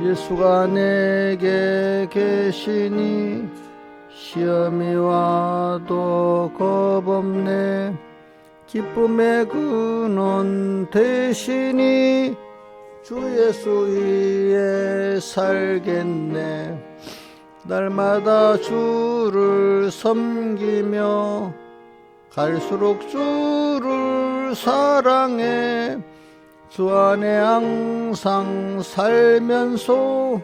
예수가 내게 계시니 시험이 와도 겁없네. 기쁨의 근원 되시니 주 예수 위에 살겠네. 날마다 주를 섬기며 갈수록 주를 사랑해. 주 안에 항상 살면서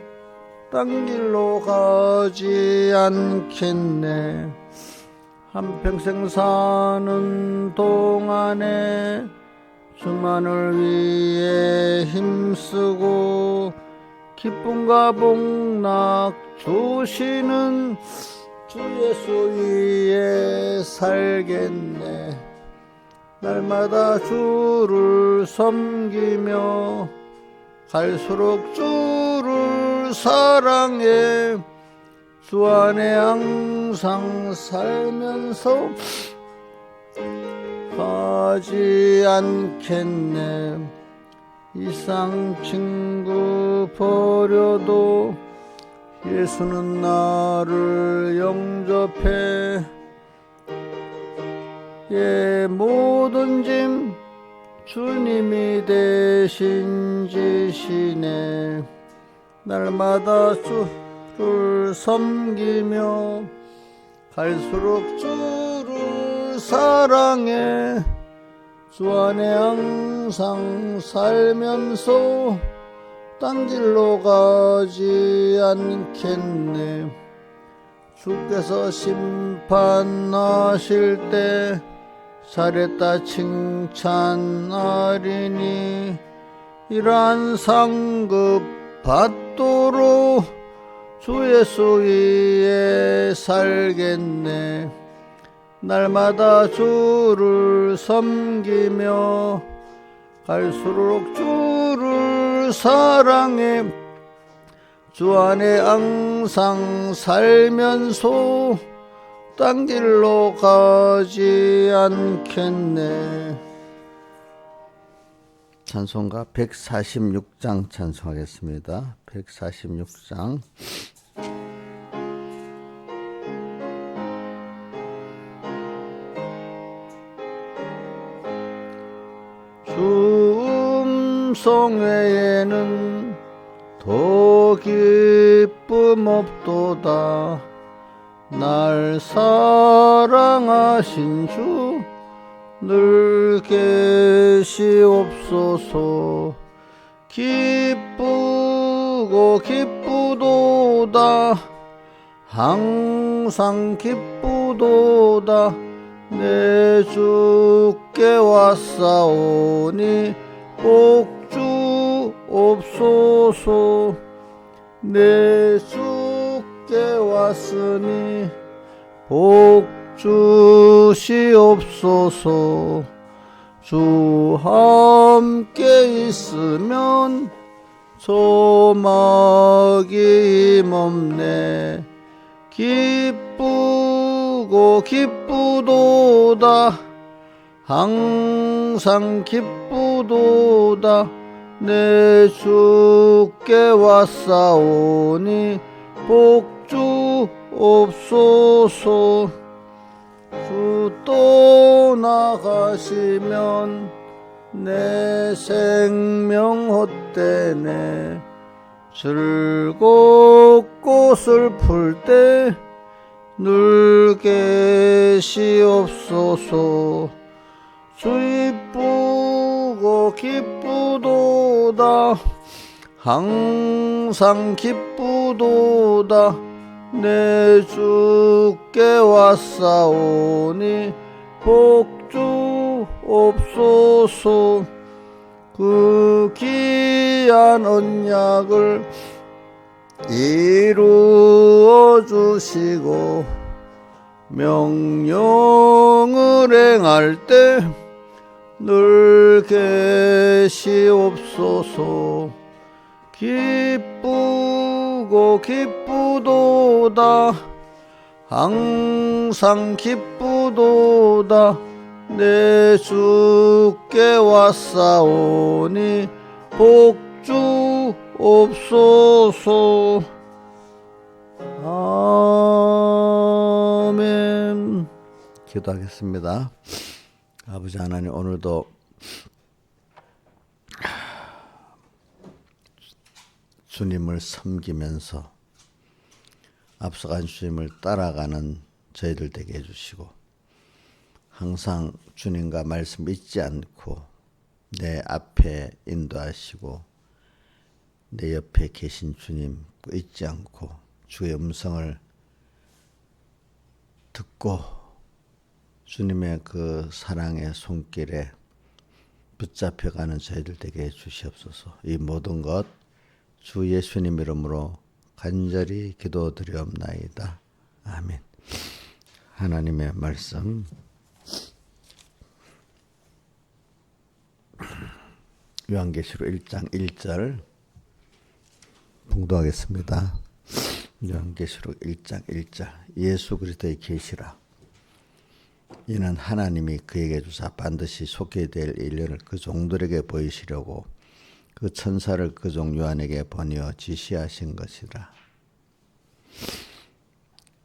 딴 길로 가지 않겠네. 한평생 사는 동안에 주만을 위해 힘쓰고 기쁨과 복락 주시는 주 예수 위에 살겠네. 날마다 주를 섬기며 갈수록 주를 사랑해. 주 안에 항상 살면서 가지 않겠네. 이상 친구 버려도 예수는 나를 영접해. 모든 짐 주님이 대신 지시네. 날마다 주를 섬기며 갈수록 주를 사랑해. 주 안에 항상 살면서 딴 길로 가지 않겠네. 주께서 심판하실 때 잘했다 칭찬하리니 이러한 상급 받도록 주 예수 위에 살겠네. 날마다 주를 섬기며 갈수록 주를 사랑해. 주 안에 항상 살면서 딴 길로 가지 않겠네. 찬송가 146장 찬송하겠습니다. 146장. 주 음성 외에는 더 기쁨 없도다. 날 사랑하신 주 늘 계시옵소서. 기쁘고 기쁘도다. 항상 기쁘도다. 내 주께 왔사오니 복 주옵소서. 내 주께 왔으니 복 주시옵소서. 주 함께 있으면 조막이 힘없네. 기쁘고 기쁘도다. 항상 기쁘도다. 내 주께 왔사오니 복 주옵소서. 주 떠나가시면 내 생명 헛되네. 즐겁고 슬플 때 늘 계시옵소서. 주 이쁘고 기쁘도다. 항상 기쁘도다. 내 주께 왔사오니 복 주옵소서. 그 귀한 언약을 이루어 주시고 명령을 행할 때 늘 계시옵소서. 기쁘고 기쁘도다. 항상 기쁘도다. 내 주께 왔사오니 복 없소서. 아멘. 기도하겠습니다. 아버지 하나님, 오늘도 주님을 섬기면서 앞서간 주님을 따라가는 저희들 되게 해주시고, 항상 주님과 말씀 잊지 않고 내 앞에 인도하시고 내 옆에 계신 주님 잊지 않고 주의 음성을 듣고 주님의 그 사랑의 손길에 붙잡혀가는 저희들 되게 해주시옵소서. 이 모든 것 주 예수님 이름으로 간절히 기도드리옵나이다. 아멘. 하나님의 말씀 요한계시록 1장 1절 봉독하겠습니다. 요한계시록 1장 1절. 예수 그리스도의 계시라. 이는 하나님이 그에게 주사 반드시 속게 될 일을 그 종들에게 보이시려고 그 천사를 그 종 요한에게 보내어 지시하신 것이라.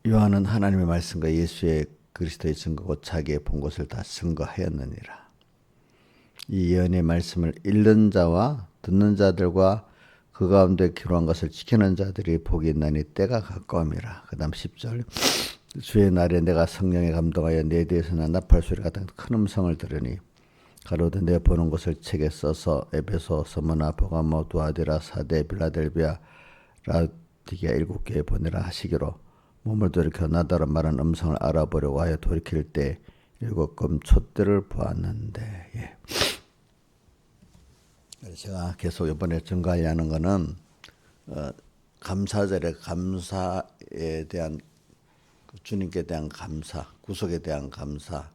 요한은 하나님의 말씀과 예수의 그리스도의 증거 곧 자기의 본 것을 다 증거하였느니라. 이 예언의 말씀을 읽는 자와 듣는 자들과 그 가운데 기록한 것을 지키는 자들이 복이 있나니 때가 가까움이라. 그 다음 10절. 주의 날에 내가 성령에 감동하여 내 뒤에서 난 나팔 소리 같은 큰 음성을 들으니 가로되 내 보는 것을 책에 써서 에베소, 서머나, 보가모, 두아디라, 사데, 빌라델비아, 라디기아 7개에 보내라 하시기로 몸을 돌이켜 나더러 말한 음성을 알아보려고 하여 돌이킬 때 7금 촛대를 보았는데. 예. 제가 계속 이번에 증거하려는 거는 감사절에 감사에 대한 주님께 대한 감사, 구속에 대한 감사,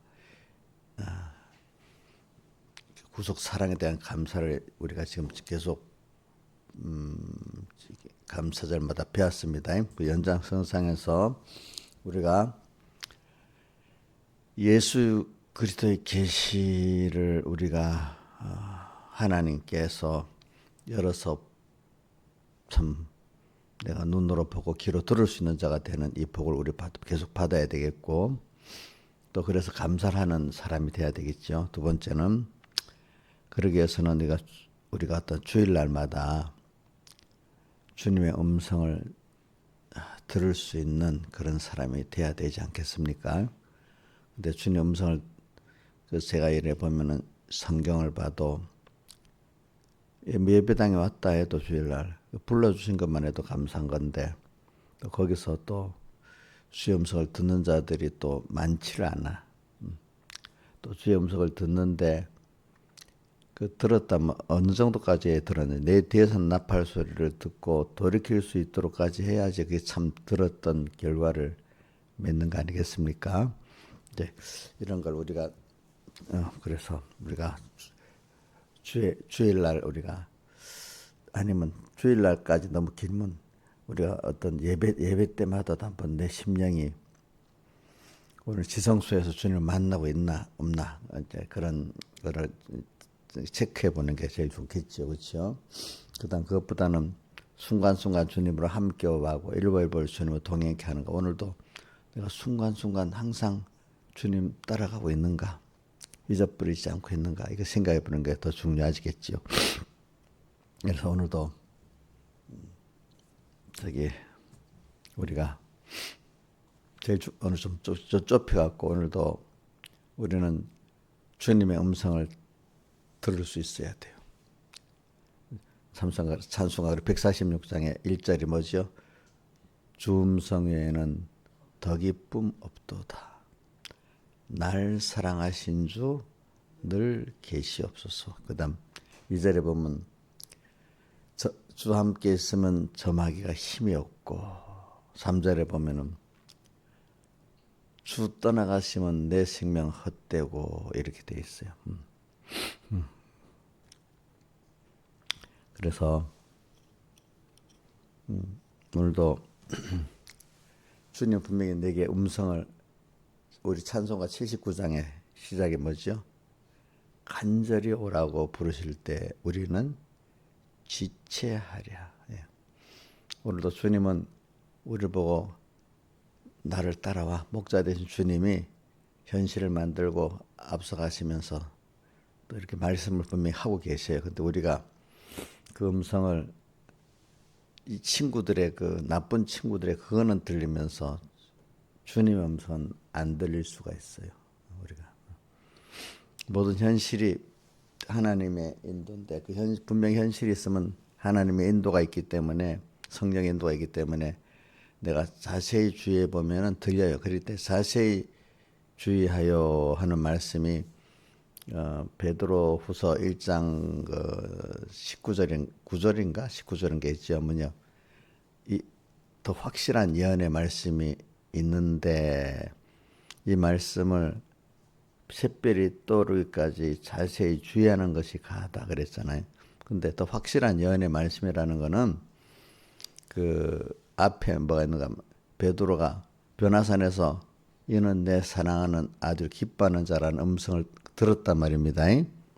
구속 사랑에 대한 감사를 우리가 지금 계속 감사절마다 배웠습니다. 그 연장선상에서 우리가 예수 그리스도의 계시를 우리가 하나님께서 열어서 참 내가 눈으로 보고 귀로 들을 수 있는 자가 되는 이 복을 우리 계속 받아야 되겠고, 또 그래서 감사를 하는 사람이 돼야 되겠죠. 두 번째는 그러기 위해서는 우리가 어떤 주일날마다 주님의 음성을 들을 수 있는 그런 사람이 돼야 되지 않겠습니까? 근데 주님의 음성을 제가 이래 보면은 성경을 봐도 예배당에 왔다 해도 주일날 불러주신 것만 해도 감사한 건데, 또 거기서 또 주의 음성을 듣는 자들이 또 많지를 않아. 또 주의 음성을 듣는데 들었다면 어느 정도까지 들었는지, 내 뒤에서는 나팔 소리를 듣고 돌이킬 수 있도록까지 해야지 그게 참 들었던 결과를 맺는 거 아니겠습니까? 이제 이런 걸 우리가 그래서 우리가 주일날 우리가, 아니면 주일날까지 너무 길면 우리가 어떤 예배 때마다 한번 내 심령이 오늘 지성소에서 주님을 만나고 있나 없나, 이제 그런 거를 체크해 보는 게 제일 좋겠죠. 그렇죠? 그다음 그것보다는 순간순간 주님으로 함께하고 일벌벌 주님을 동행케 하는 거. 오늘도 내가 순간순간 항상 주님 따라가고 있는가, 잊어버리지 않고 있는가, 이거 생각해 보는 게 더 중요하겠죠. 그래서 오늘도 우리가 제일 오늘 좀 좁혀갖고 오늘도 우리는 주님의 음성을 들을 수 있어야 돼요. 찬송가 146장의 1절이 뭐죠? 주 음성 외에는 더 기쁨 없도다. 날 사랑하신 주 늘 계시옵소서. 그 다음 2절에 보면 주 함께 있으면 점하기가 힘이 없고, 3절에 보면은 주 떠나가시면 내 생명 헛되고, 이렇게 돼 있어요. 그래서 오늘도 주님 분명히 내게 음성을, 우리 찬송가 79장의 시작이 뭐죠? 간절히 오라고 부르실 때 우리는 지체하랴. 예. 오늘도 주님은 우리를 보고 나를 따라와. 목자 되신 주님이 현실을 만들고 앞서가시면서 또 이렇게 말씀을 분명히 하고 계세요. 근데 우리가 그 음성을 이 친구들의 그 나쁜 친구들의 그거는 들리면서 주님의 음성은 안 들릴 수가 있어요. 우리가 모든 현실이 하나님의 인도인데 분명히 현실이 있으면 하나님의 인도가 있기 때문에 성령의 인도가 있기 때문에 내가 자세히 주의해 보면은 들려요. 그럴 때 자세히 주의하여 하는 말씀이 베드로후서 1장 9절인가 19절인가 있죠. 뭐냐 더 확실한 예언의 말씀이 있는데 이 말씀을 샛별이 떠오르기까지 자세히 주의하는 것이 가하다 그랬잖아요. 근데 더 확실한 예언의 말씀이라는 거는 그 앞에 뭐가 있는가 베드로가 변화산에서 이는 내 사랑하는 아주 기뻐하는 자라는 음성을 들었단 말입니다.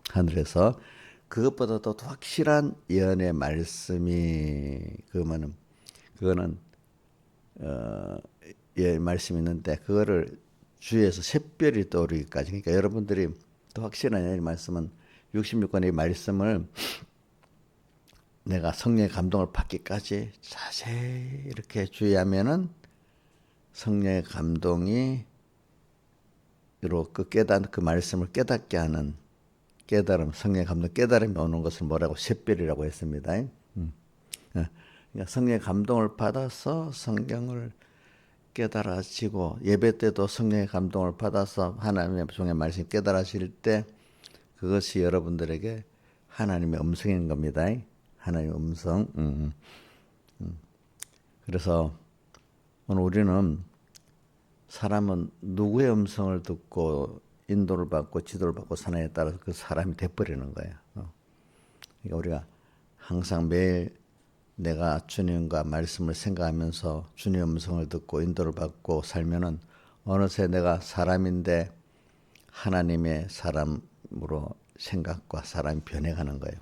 하늘에서 그것보다 더 확실한 예언의 말씀이 그거는 예 말씀이 있는데 그거를 주위에서 샛별이 떠오르기까지 그러니까 여러분들이 더 확실한 예언의 말씀은 66권의 말씀을 내가 성령의 감동을 받기까지 자세히 이렇게 주의하면은 성령의 감동이 그 말씀을 깨닫게 하는 깨달음, 성령의 감동 깨달음이 오는 것을 뭐라고 샛별이라고 했습니다. 그러니까 성령의 감동을 받아서 성경을 깨달아지고 예배 때도 성령의 감동을 받아서 하나님의 종의 말씀이 깨달아질 때 그것이 여러분들에게 하나님의 음성인 겁니다. 하나님의 음성. 그래서 오늘 우리는 사람은 누구의 음성을 듣고 인도를 받고 지도를 받고 사느냐에 따라서 그 사람이 돼버리는 거예요. 그러니까 우리가 항상 매일 내가 주님과 말씀을 생각하면서 주님의 음성을 듣고 인도를 받고 살면은 어느새 내가 사람인데 하나님의 사람으로 생각과 사람이 변해가는 거예요.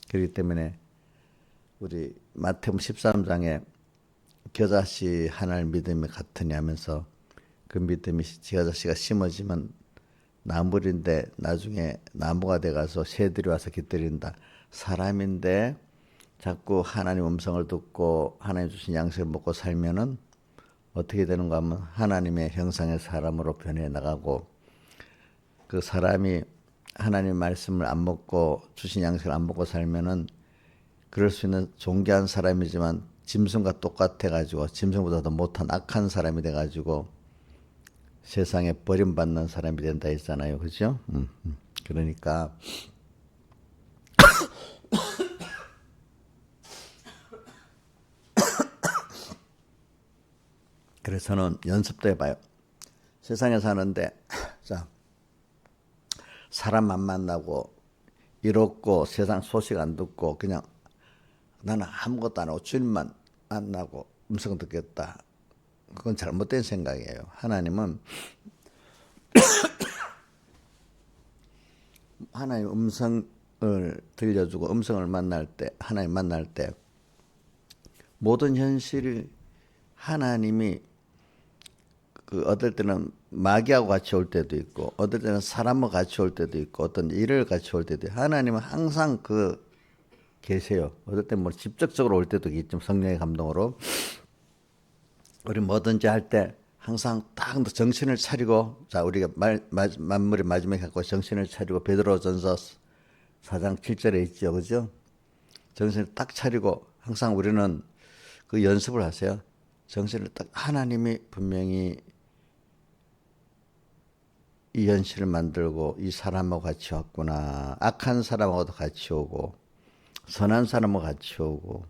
그렇기 때문에 우리 마태복음 13장에 겨자씨 하나를 믿음이 같으냐 하면서 그 믿음이 겨자씨가 심어지면 나물인데 나중에 나무가 돼가서 새들이 와서 깃들인다. 사람인데 자꾸 하나님 음성을 듣고 하나님 주신 양식을 먹고 살면은 어떻게 되는가 하면 하나님의 형상의 사람으로 변해 나가고 그 사람이 하나님 말씀을 안 먹고 주신 양식을 안 먹고 살면은 그럴 수 있는 존귀한 사람이지만 짐승과 똑같아가지고 짐승보다 더 못한 악한 사람이 돼가지고 세상에 버림받는 사람이 된다 했잖아요. 그죠? 그러니까 그래서는 연습도 해봐요. 세상에 사는데 자 사람 안 만나고 일 없고 세상 소식 안 듣고 그냥 나는 아무것도 안 하고 주님만 만나고 음성 듣겠다. 그건 잘못된 생각이에요. 하나님은 하나님 음성을 들려주고 음성을 만날 때 하나님 만날 때 모든 현실이 하나님이 그 어떨 때는 마귀하고 같이 올 때도 있고 어떨 때는 사람과 같이 올 때도 있고 어떤 일을 같이 올 때도 있고 하나님은 항상 계세요. 어떨 때는 뭐 직접적으로 올 때도 있지만 성령의 감동으로 우리 뭐든지 할 때 항상 딱 정신을 차리고 자 우리가 만물의 마지막에 갖고 정신을 차리고 베드로전서 4장 7절에 있죠. 그죠? 정신을 딱 차리고 항상 우리는 그 연습을 하세요. 정신을 딱 하나님이 분명히 이 현실을 만들고 이 사람하고 같이 왔구나. 악한 사람하고도 같이 오고 선한 사람하고 같이 오고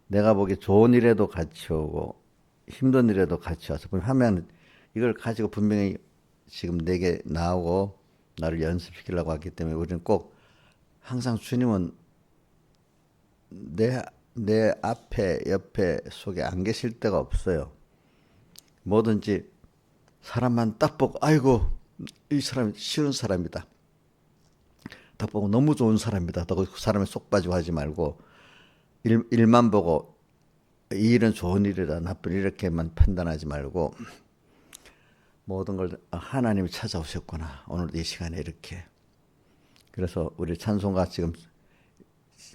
내가 보기에 좋은 일에도 같이 오고 힘든 일에도 같이 와서 하면 이걸 가지고 분명히 지금 내게 나오고 나를 연습시키려고 하기 때문에 우리는 꼭 항상 주님은 내 앞에 옆에 속에 안 계실 때가 없어요. 뭐든지 사람만 딱 보고 아이고 이 사람 쉬운 사람이다. 딱 보고 너무 좋은 사람이다. 그 사람에 쏙 빠지고 하지 말고 일만 보고 이 일은 좋은 일이다, 나쁜 일 이렇게만 판단하지 말고 모든 걸 하나님이 찾아오셨구나. 오늘 이 시간에 이렇게. 그래서 우리 찬송가 지금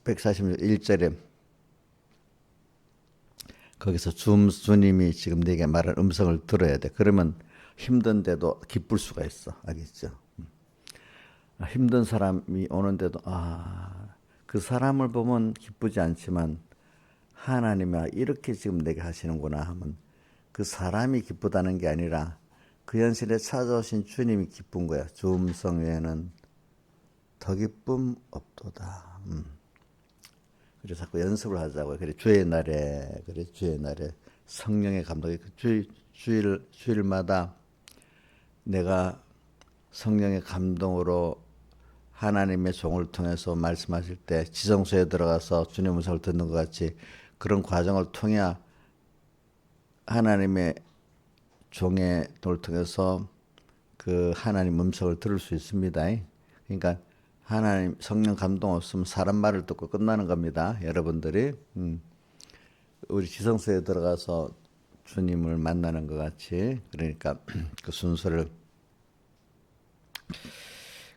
141절에 거기서 주님이 지금 내게 말한 음성을 들어야 돼. 그러면 힘든데도 기쁠 수가 있어. 알겠죠? 힘든 사람이 오는데도 그 사람을 보면 기쁘지 않지만 하나님이 이렇게 지금 내게 하시는구나 하면 그 사람이 기쁘다는 게 아니라 그 현실에 찾아오신 주님이 기쁜 거야. 주 음성 외에는 더 기쁨 없도다. 그래서 자꾸 연습을 하자고요. 그래 주의 날에 성령의 감동이 주일마다 내가 성령의 감동으로 하나님의 종을 통해서 말씀하실 때 지성소에 들어가서 주님의 음성을 듣는 것 같이 그런 과정을 통해 하나님의 종의 도를 통해서 그 하나님 음성을 들을 수 있습니다. 그러니까 하나님 성령 감동 없으면 사람 말을 듣고 끝나는 겁니다. 여러분들이 우리 지성소에 들어가서 주님을 만나는 것 같이 그러니까 그 순서를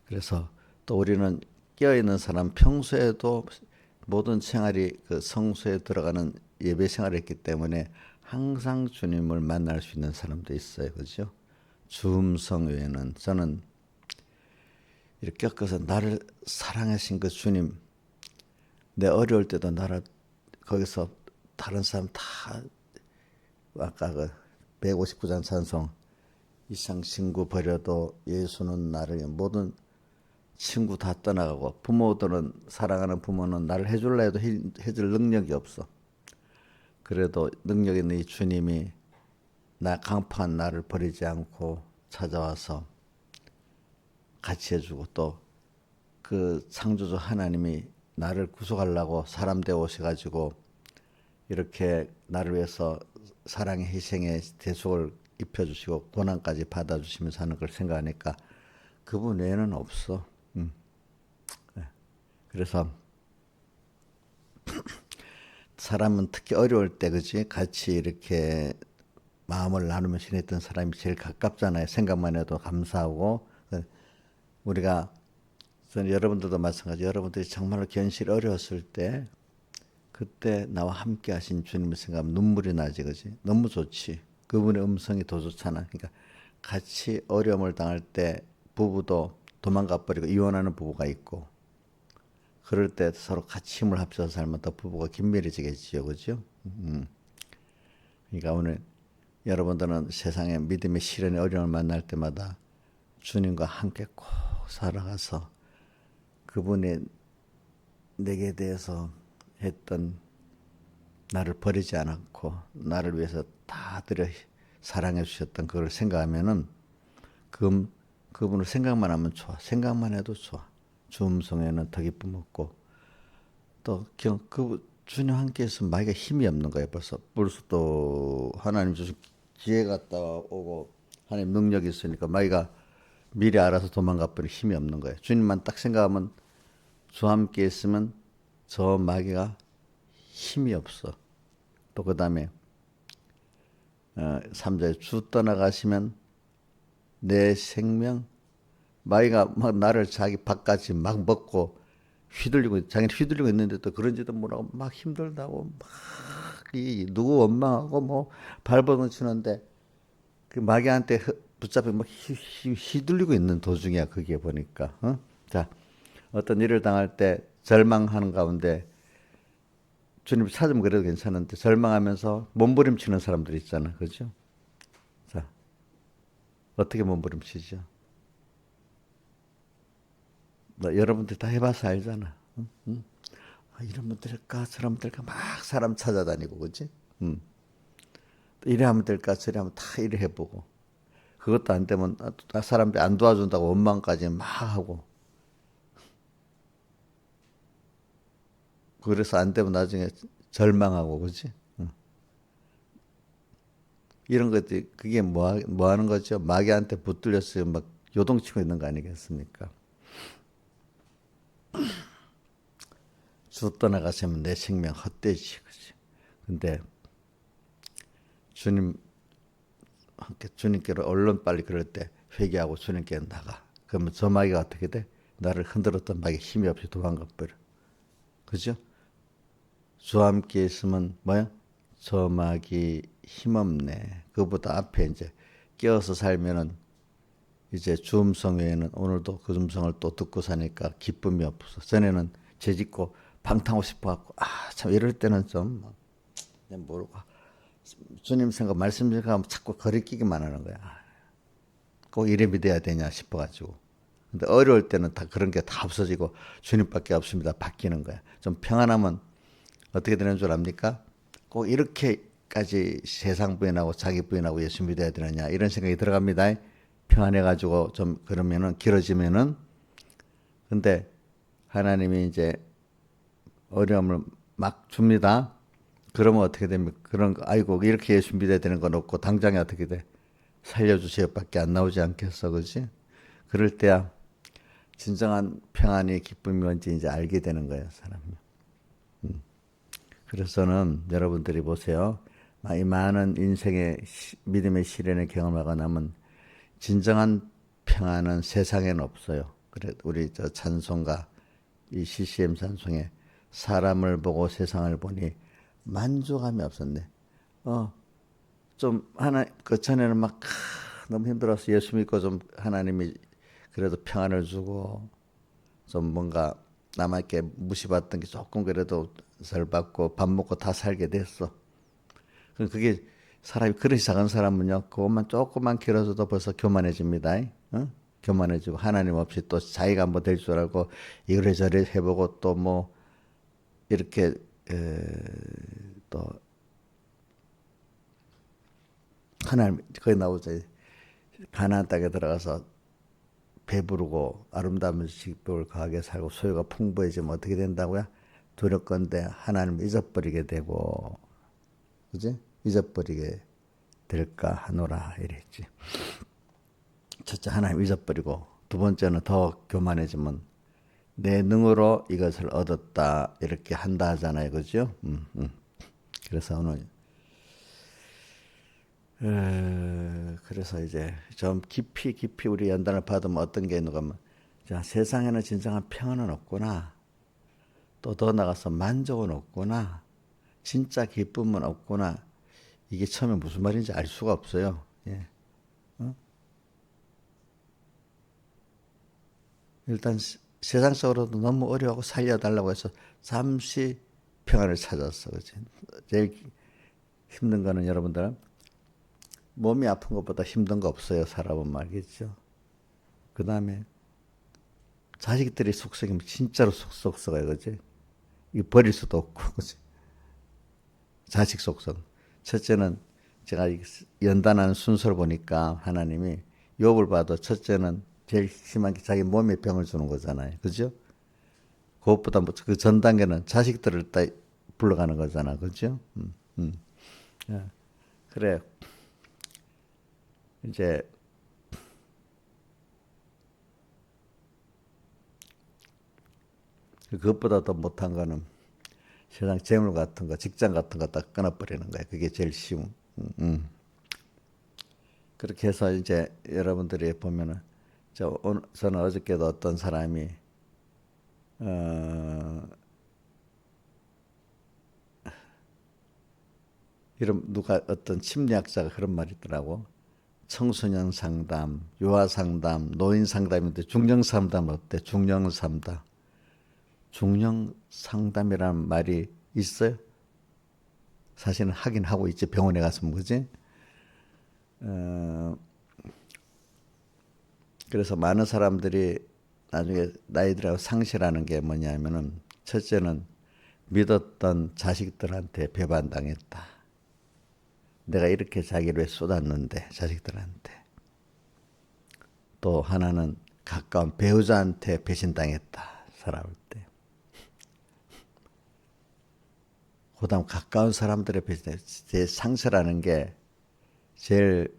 그래서 또 우리는 깨어있는 사람 평소에도 모든 생활이 그 성소에 들어가는 예배 생활을 했기 때문에 항상 주님을 만날 수 있는 사람도 있어요. 그죠? 주 음성 외에는 저는 이렇게 겪어서 나를 사랑하신 그 주님, 내 어려울 때도 나를 거기서 다른 사람 다 아까 그 159장 찬송 이상 친구 버려도 예수는 나를 모든 친구 다 떠나가고 부모들은 사랑하는 부모는 나를 해줄라 해도 해줄 능력이 없어. 그래도 능력 있는 이 주님이 나 강팍한 나를 버리지 않고 찾아와서 같이 해주고 또 그 창조주 하나님이 나를 구속하려고 사람 되어 오셔가지고 이렇게 나를 위해서 사랑의 희생의 대속을 입혀주시고 고난까지 받아주시면서 하는 걸 생각하니까 그분 외에는 없어. 그래서 사람은 특히 어려울 때 그지 같이 이렇게 마음을 나누며 지냈던 사람이 제일 가깝잖아요. 생각만 해도 감사하고 우리가 저는 여러분들도 마찬가지. 여러분들이 정말로 견실이 어려웠을 때 그때 나와 함께 하신 주님을 생각하면 눈물이 나지 그지. 너무 좋지. 그분의 음성이 더 좋잖아. 그러니까 같이 어려움을 당할 때 부부도 도망가 버리고 이혼하는 부부가 있고 그럴 때 서로 같이 힘을 합쳐서 살면 더 부부가 긴밀해지겠지요. 그죠? 그러니까 오늘 여러분들은 세상의 믿음의 시련의 어려움을 만날 때마다 주님과 함께 꼭 살아가서 그분이 내게 대해서 했던 나를 버리지 않았고 나를 위해서 다 들여 사랑해 주셨던 그걸 생각하면은 그분을 생각만 하면 좋아. 생각만 해도 좋아. 주 음성에는 더 기쁨 없고 또 그 주님 함께 있으면 마귀가 힘이 없는 거예요. 벌써 또 하나님 주신 기회 갔다 오고 하나님 능력이 있으니까 마귀가 미리 알아서 도망가 버릴 힘이 없는 거예요. 주님만 딱 생각하면 주 함께 있으면 저 마귀가 힘이 없어. 또 그 다음에 3절에 주 떠나가시면 내 생명 마귀가 막 나를 자기 밥까지 막 먹고 자기는 휘둘리고 있는데도 그런지도 모르고 막 힘들다고 막 누구 원망하고 뭐 발버둥 치는데 그 마귀한테 붙잡혀 막 휘둘리고 있는 도중이야. 그게 보니까 자 어떤 일을 당할 때 절망하는 가운데 주님을 찾으면 그래도 괜찮은데 절망하면서 몸부림치는 사람들 있잖아. 그죠? 자 어떻게 몸부림치죠? 여러분들 다 해봐서 알잖아. 응? 이런 분들일까 저런 분들일까 막 사람 찾아다니고 그지? 이래 하면 될까 저래 하면 다 이래 해보고 그것도 안 되면 사람들이 안 도와준다고 원망까지 막 하고 그래서 안 되면 나중에 절망하고 그지? 이런 것들이 그게 뭐 하는 거죠? 마귀한테 붙들렸어요. 막 요동치고 있는 거 아니겠습니까? 주 떠나가시면 내 생명 헛되지, 그지? 근데 주님께로 얼른 빨리 그럴 때 회개하고 주님께 나가. 그러면 저 마귀가 어떻게 돼? 나를 흔들었던 마귀 힘이 없이 도망가 버려. 그죠? 주와 함께 있으면 뭐야? 저 마귀 힘없네. 그보다 앞에 이제 깨어서 살면은 이제 주 음성 외에는 오늘도 그 음성을 또 듣고 사니까 기쁨이 없어. 전에는 죄짓고 방탕하고 싶어갖고 참 이럴 때는 좀 그냥 모르고 주님 생각 말씀 생각하면 자꾸 거리끼기만 하는 거야. 꼭 이래 믿어야 되냐 싶어가지고. 근데 어려울 때는 다 그런 게 다 없어지고 주님밖에 없습니다. 바뀌는 거야. 좀 평안하면 어떻게 되는 줄 압니까? 꼭 이렇게까지 세상 부인하고 자기 부인하고 예수 믿어야 되느냐 이런 생각이 들어갑니다. 평안해가지고 좀 그러면은 길어지면은. 근데 하나님이 이제 어려움을 막 줍니다. 그러면 어떻게 됩니까? 그런 거 아이고 이렇게 예수 믿어야 되는 건 없고 당장에 어떻게 돼? 살려주세요밖에 안 나오지 않겠어, 그렇지? 그럴 때야 진정한 평안이 기쁨이 뭔지 이제 알게 되는 거예요, 사람이. 그래서는 여러분들이 보세요. 이 많은 인생의 믿음의 시련을 경험하고 나면 진정한 평안은 세상에는 없어요. 그래 우리 저 찬송가 이 CCM 찬송에 사람을 보고 세상을 보니 만족함이 없었네. 좀 그 전에는 막 너무 힘들어서 예수 믿고 좀 하나님이 그래도 평안을 주고 좀 뭔가 남에게 무시받던 게 조금 그래도 덜 받고 밥 먹고 다 살게 됐어. 그게 사람이 그런 작은 사람은요, 그것만 조금만 길어져도 벌써 교만해집니다. 교만해지고 하나님 없이 또 자기가 뭐 될 줄 알고 이래저래 해보고 또 뭐 이렇게 또 하나님 거기 나오죠. 가나안 땅에 들어가서 배부르고 아름다운 식복을 거하게 살고 소유가 풍부해지면 어떻게 된다고요? 두렵건대 하나님 잊어버리게 되고, 그지? 잊어버리게 될까 하노라 이랬지. 첫째 하나님 잊어버리고 두 번째는 더 교만해지면 내 능으로 이것을 얻었다 이렇게 한다 하잖아요, 그죠? 그래서 오늘 그래서 이제 좀 깊이 우리 연단을 받으면 어떤 게 있는가 하면 자, 세상에는 진정한 평안은 없구나. 또 더 나가서 만족은 없구나. 진짜 기쁨은 없구나. 이게 처음에 무슨 말인지 알 수가 없어요. 예. 일단 세상적으로도 너무 어려워하고 살려달라고 해서 잠시 평안을 찾았어. 그치? 제일 힘든 거는 여러분들 몸이 아픈 것보다 힘든 거 없어요. 살아보면 알겠죠. 그 다음에 자식들이 속썩이면 진짜로 속썩어요. 그치? 이거 버릴 수도 없고, 그치? 자식 속성. 첫째는 제가 연단하는 순서를 보니까 하나님이 욥을 봐도 첫째는 제일 심한 게 자기 몸에 병을 주는 거잖아요. 그죠? 그것보다 그 전 단계는 자식들을 딱 불러가는 거잖아. 그죠? 야, 그래. 이제 그것보다 더 못한 거는 세상 재물 같은 거, 직장 같은 거 딱 끊어버리는 거야. 그게 제일 쉬운. 그렇게 해서 이제 여러분들이 보면은 저는 어저께도 어떤 사람이 이런 누가 어떤 심리학자가 그런 말이 있더라고. 청소년 상담, 유아 상담, 노인 상담인데 중년 상담 어때? 중년 상담. 중년 상담이라는 말이 있어요? 사실은 하긴 하고 있지. 병원에 갔으면 그지? 그래서 많은 사람들이 나중에 나이들하고 상실하는 게 뭐냐면은 첫째는 믿었던 자식들한테 배반당했다. 내가 이렇게 자기를 왜 쏟았는데 자식들한테. 또 하나는 가까운 배우자한테 배신당했다. 살아올 때. 그다음 가까운 사람들의 배신. 제 상처라는 게 제일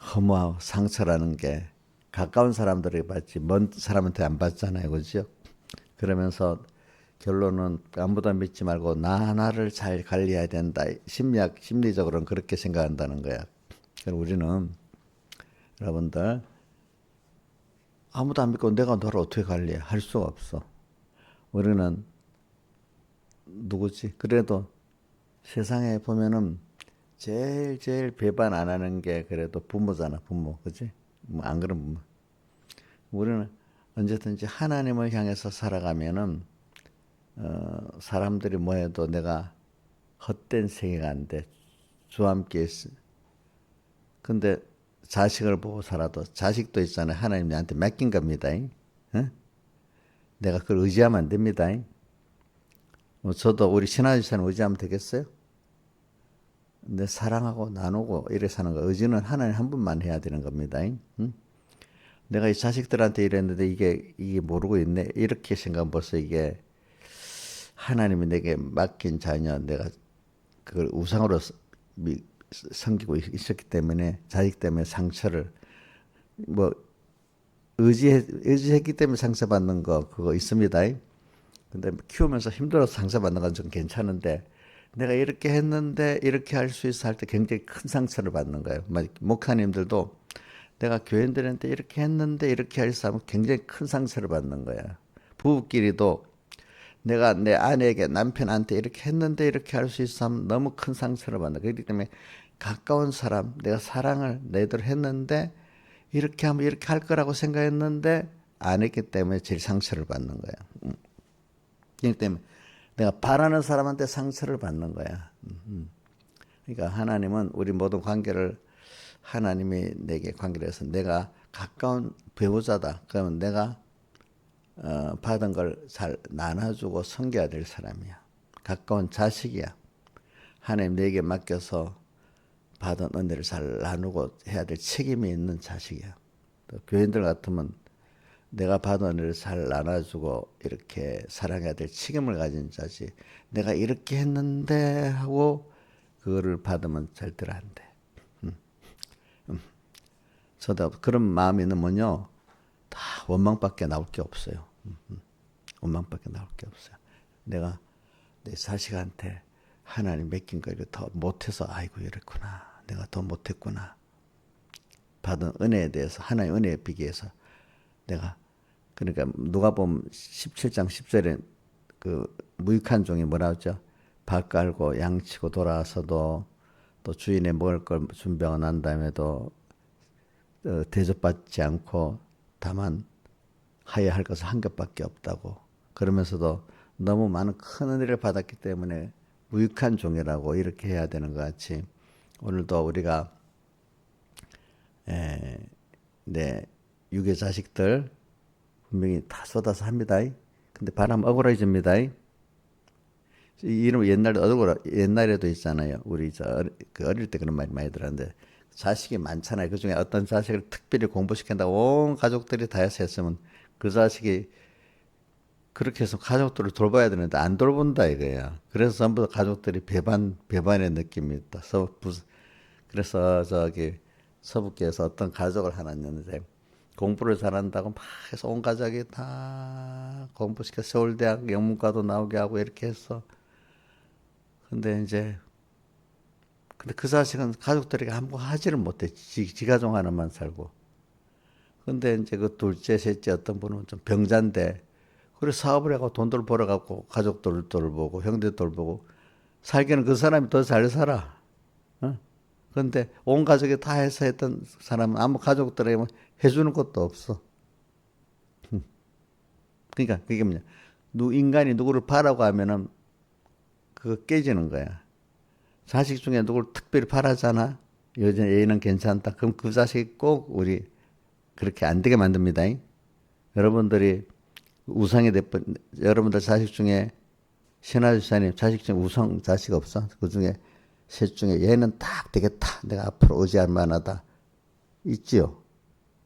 허무하고 상처라는 게 가까운 사람들에게 받지 먼 사람한테 안 받잖아요. 그렇죠? 그러면서 결론은 아무도 믿지 말고 나 하나를 잘 관리해야 된다. 심리적으로는 그렇게 생각한다는 거야. 그럼 우리는 여러분들 아무도 안 믿고 내가 너를 어떻게 관리해? 할 수가 없어. 우리는 누구지? 그래도 세상에 보면은 제일 배반 안 하는 게 그래도 부모잖아, 부모. 그지? 뭐안 그런 부모. 우리는 언제든지 하나님을 향해서 살아가면은, 사람들이 뭐 해도 내가 헛된 생애가 안 돼. 주와 함께 있어. 근데 자식을 보고 살아도 자식도 있잖아요. 하나님 나한테 맡긴 겁니다. 응? 내가 그걸 의지하면 안 됩니다. 저도 우리 신하주사님 의지하면 되겠어요? 근데 사랑하고 나누고 이래 사는 거 의지는 하나님 한 분만 해야 되는 겁니다. 응? 내가 이 자식들한테 이랬는데 이게 모르고 있네. 이렇게 생각하면 벌써 이게 하나님이 내게 맡긴 자녀 내가 그걸 우상으로 섬기고 있었기 때문에 자식 때문에 상처를 뭐 의지했기 때문에 상처받는 거 그거 있습니다. 근데 키우면서 힘들어서 상처받는 건 좀 괜찮은데 내가 이렇게 했는데 이렇게 할 수 있어 할 때 굉장히 큰 상처를 받는 거예요. 목사님들도 내가 교인들한테 이렇게 했는데 이렇게 할 수 하면 굉장히 큰 상처를 받는 거야. 부부끼리도 내가 내 아내에게 남편한테 이렇게 했는데 이렇게 할 수 있어 하면 너무 큰 상처를 받는 거야. 그렇기 때문에 가까운 사람 내가 사랑을 내대로 했는데 이렇게 하면 이렇게 할 거라고 생각했는데 안 했기 때문에 제일 상처를 받는 거야. 그렇기 때문에 내가 바라는 사람한테 상처를 받는 거야. 그러니까 하나님은 우리 모든 관계를 하나님이 내게 관계를 해서 내가 가까운 배우자다. 그러면 내가 받은 걸 잘 나눠주고 섬겨야 될 사람이야. 가까운 자식이야. 하나님 내게 맡겨서 받은 은혜를 잘 나누고 해야 될 책임이 있는 자식이야. 또 교인들 같으면 내가 받은 은혜를 잘 나눠주고 이렇게 사랑해야 될 책임을 가진 자식. 내가 이렇게 했는데 하고 그거를 받으면 절대로 안 돼. 저도 그런 마음이 있으면요 다 원망밖에 나올 게 없어요. 원망밖에 나올 게 없어요. 내가 내 자식한테 하나님 맡긴 거 이거 더 못해서 아이고 이랬구나. 내가 더 못했구나. 받은 은혜에 대해서 하나의 은혜에 비교해서 내가 그러니까 누가복음 17장 10절에 그 무익한 종이 뭐라 하죠? 밥 깔고 양치고 돌아와서도 또 주인의 먹을 걸 준비하고 난 다음에도 대접받지 않고 다만 하여야 할 것은 한 것밖에 없다고 그러면서도 너무 많은 큰 은혜를 받았기 때문에 무익한 종이라고 이렇게 해야 되는 것 같이 오늘도 우리가 내 육의 자식들 분명히 다 쏟아서 합니다. 근데 바람 억울해집니다. 이름 옛날에도 있잖아요. 우리 그 어릴 때 그런 말이 많이 들었는데 자식이 많잖아요. 그 중에 어떤 자식을 특별히 공부시킨다고 온 가족들이 다 해서 했으면 그 자식이 그렇게 해서 가족들을 돌봐야 되는데 안 돌본다 이거야. 그래서 전부 다 가족들이 배반의 느낌이 있다. 그래서 저기 서북계에서 어떤 가족을 하나 있는데 공부를 잘한다고 막 해서 온 가족이 다 공부시켜 서울대학 영문과도 나오게 하고 이렇게 했어. 근데 그 자식은 가족들에게 한번 하지를 못해. 지 가정 하나만 살고. 근데 이제 그 둘째, 셋째 어떤 분은 좀 병자인데, 그래 사업을 해갖고 돈들 벌어갖고 가족들 돌보고 형들 돌보고 살기는 그 사람이 더 잘 살아. 어? 근데 온 가족이 다 해서 했던 사람은 아무 가족들에게 뭐 해주는 것도 없어. 그러니까 그게 뭐냐. 인간이 누구를 바라고 하면은 그거 깨지는 거야. 자식 중에 누구를 특별히 바라잖아. 얘는 괜찮다. 그럼 그 자식이 꼭 우리 그렇게 안 되게 만듭니다. 여러분들이 우상이 여러분들 자식 중에 신하주사님 자식 중에 우상 자식 없어? 그 중에 셋 중에 얘는 딱 되겠다. 내가 앞으로 의지할 만하다. 있지요?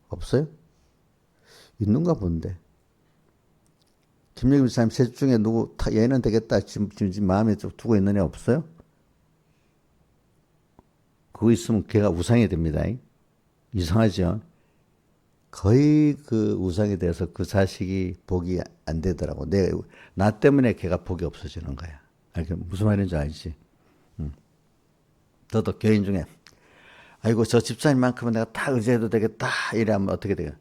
없어요? 있는가 본데. 김영일 사님 셋 중에 얘는 되겠다. 지금 마음에 좀 두고 있는 애 없어요? 그거 있으면 걔가 우상이 됩니다. 이상하죠? 거의 그 우상에 대해서 그 자식이 복이 안 되더라고. 나 때문에 걔가 복이 없어지는 거야. 무슨 말인지 알지? 너도 교인 중에 아이고 저 집사님만큼은 내가 다 의지해도 되겠다 이러면 어떻게 돼요?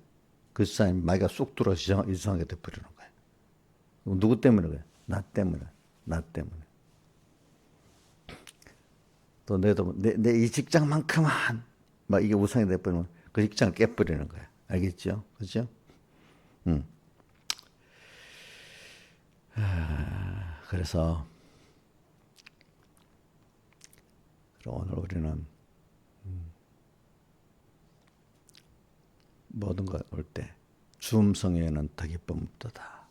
그 집사님 마귀가 쑥 들어서 이상하게 돼버리는 거야. 누구 때문에 그래? 나 때문에. 나 때문에. 또 내도 내 이 직장만큼은 막 이게 우상이 돼버리면 그 직장을 깨버리는 거야. 알겠죠? 그죠? 그래서 오늘 우리는 모든 것 올 때 주음성에는 더 기쁨 없도다.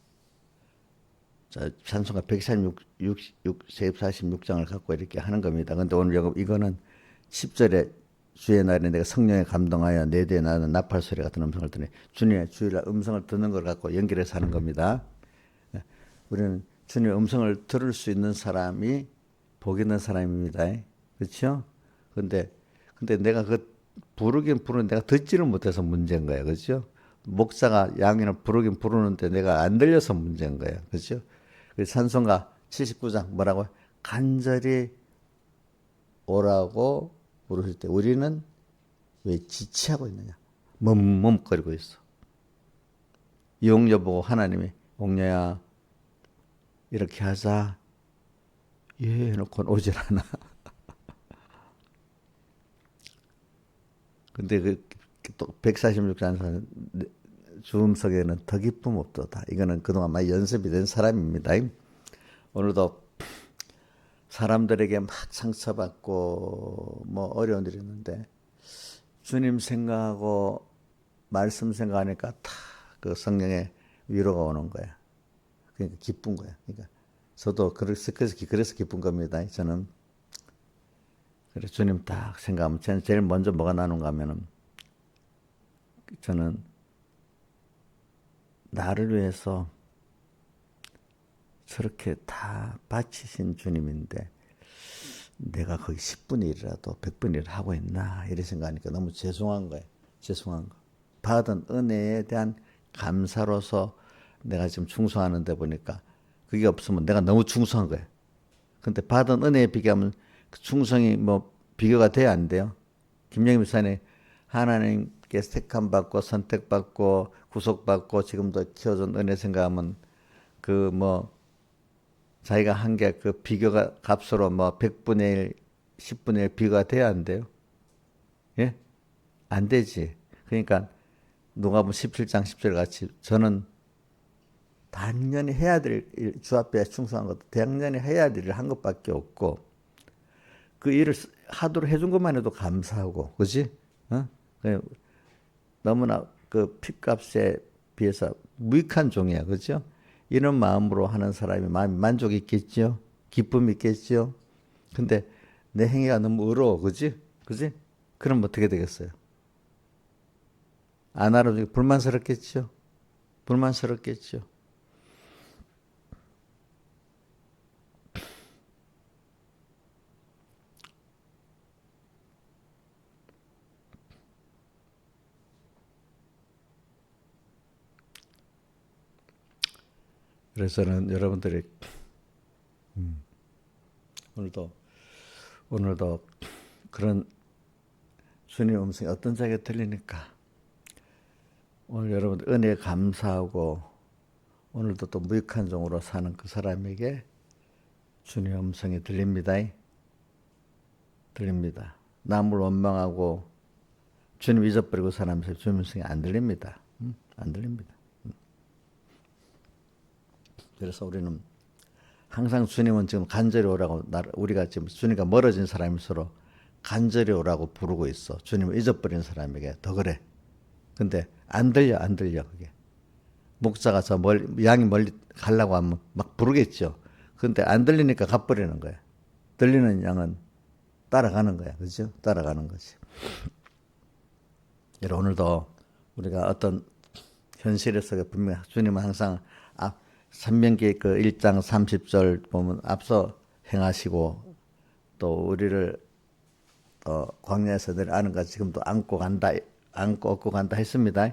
자, 찬송가 146장을 갖고 이렇게 하는 겁니다. 근데 오늘 이거는 10절에 주의 날에 내가 성령에 감동하여 내 뒤에 나는 나팔 소리 같은 음성을 듣니 주님의 주일날 음성을 듣는 걸 갖고 연결해서 하는 겁니다. 우리는 주님의 음성을 들을 수 있는 사람이 복 있는 사람입니다. 그렇죠? 근데 내가 부르긴 부르는데 내가 듣지를 못해서 문제인 거야. 그렇죠? 목사가 양이나 부르긴 부르는데 내가 안 들려서 문제인 거야. 그렇죠? 그래서 찬송가 79장 뭐라고? 간절히 오라고 부르실 때 우리는 왜 지체하고 있느냐? 멈멈거리고 있어. 이옥녀 보고 하나님이 옥녀야 이렇게 하자. 예 해놓고는 오질 않아. 근데 또 146장 주음석에는 더 기쁨 없도다. 이거는 그동안 많이 연습이 된 사람입니다. 오늘도 사람들에게 막 상처받고 뭐 어려운 일이 있는데 주님 생각하고 말씀 생각하니까 다 그 성령의 위로가 오는 거야. 그러니까 기쁜 거야. 그러니까 저도 그래서 기쁜 겁니다. 저는 그래서 주님 딱 생각하면 저는 제일 먼저 뭐가 나는가 하면은 저는 나를 위해서 저렇게 다 바치신 주님인데 내가 거기 10분의 1이라도 100분의 1을 하고 있나 이런 생각하니까 너무 죄송한 거예요. 죄송한 거. 받은 은혜에 대한 감사로서 내가 지금 충성하는데 보니까 그게 없으면 내가 너무 충성한 거예요. 근데 받은 은혜에 비교하면 그 충성이 뭐 비교가 돼야 안 돼요. 김영임 목사님 하나님께 택함 받고 선택받고 구속받고 지금도 키워준 은혜 생각하면 그 뭐 자기가 한 게 그 비교가 값으로 뭐 100분의 1, 10분의 1 비교가 돼야 안 돼요? 예? 안 되지. 그러니까 누가복음 17장 10절 같이 저는 당연히 해야 될 일, 주 앞에 충성한 것도 당연히 해야 될 일을 한 것밖에 없고 그 일을 하도록 해준 것만 해도 감사하고, 그지? 어? 너무나 그 핏값에 비해서 무익한 종이야, 그죠? 이런 마음으로 하는 사람이 마음이 만족이 있겠죠? 기쁨이 있겠죠? 근데 내 행위가 너무 어려워, 그지? 그지? 그럼 어떻게 되겠어요? 안 알아주니까 불만스럽겠죠? 불만스럽겠죠? 그래서 저는 여러분들이 오늘도 그런 주님 음성이 어떤 자에게 들리니까 오늘 여러분 은혜에 감사하고 오늘도 또 무익한 종으로 사는 그 사람에게 주님의 음성이 들립니다. 들립니다. 남을 원망하고 주님 잊어버리고 사람에서 주님 음성이 안 들립니다. 안 들립니다. 그래서 우리는 항상 주님은 지금 간절히 오라고 우리가 지금 주님과 멀어진 사람일수록 간절히 오라고 부르고 있어. 주님을 잊어버린 사람에게 더 그래. 근데 안 들려 그게. 목사가 양이 멀리 가려고 하면 막 부르겠죠. 근데 안 들리니까 가버리는 거야. 들리는 양은 따라가는 거야. 그죠? 따라가는 거지. 오늘도 우리가 어떤 현실에서 분명히 주님은 항상 삼명기 그 1장 30절 보면 앞서 행하시고 또 우리를 광야에서 내려가는 것 지금도 안고 업고 간다 했습니다.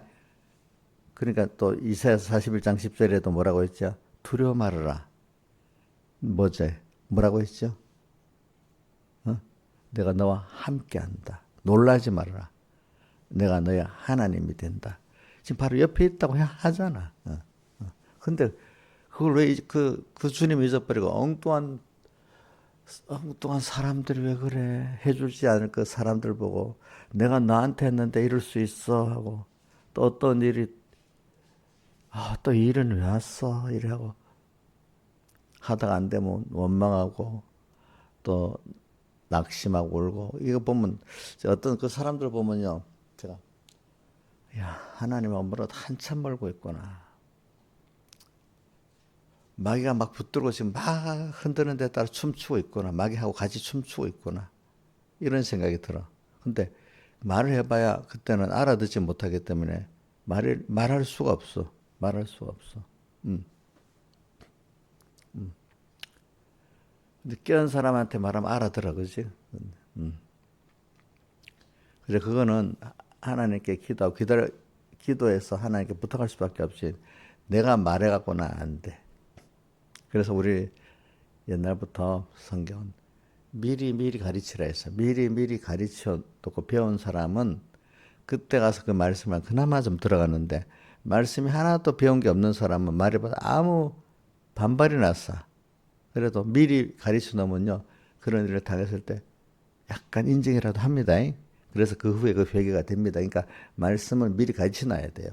그러니까 또 이사야서 41장 10절에도 뭐라고 했죠? 두려워 말아라. 뭐지? 뭐라고 했죠? 내가 너와 함께한다. 놀라지 말아라. 내가 너의 하나님이 된다. 지금 바로 옆에 있다고 하잖아. 근데 그걸 왜 그 주님 잊어버리고 엉뚱한 사람들이 왜 그래? 해주지 않을 그 사람들 보고 내가 너한테 했는데 이럴 수 있어 하고 또 어떤 일이 또 이 일은 왜 왔어? 이래하고 하다가 안 되면 원망하고 또 낙심하고 울고 이거 보면 어떤 그 사람들 보면요. 제가 야 하나님하고 멀어도 한참 멀고 있구나. 마귀가 막 붙들고 지금 막 흔드는 데 따라 춤추고 있구나. 마귀하고 같이 춤추고 있구나. 이런 생각이 들어. 근데 말을 해봐야 그때는 알아듣지 못하기 때문에 말할 수가 없어. 말할 수가 없어. 근데 깨어난 사람한테 말하면 알아들어, 그지? 그래서 그거는 하나님께 기도해서 하나님께 부탁할 수밖에 없지. 내가 말해갖고는 안 돼. 그래서 우리 옛날부터 성경은 미리 가르치라 했어. 미리 가르쳐 놓고 배운 사람은 그때 가서 그 말씀을 그나마 좀 들어가는데 말씀이 하나도 배운 게 없는 사람은 말해봐도 아무 반발이 났어. 그래도 미리 가르쳐 놓으면요. 그런 일을 당했을 때 약간 인정이라도 합니다. 그래서 그 후에 그 회개가 됩니다. 그러니까 말씀을 미리 가르쳐 놔야 돼요.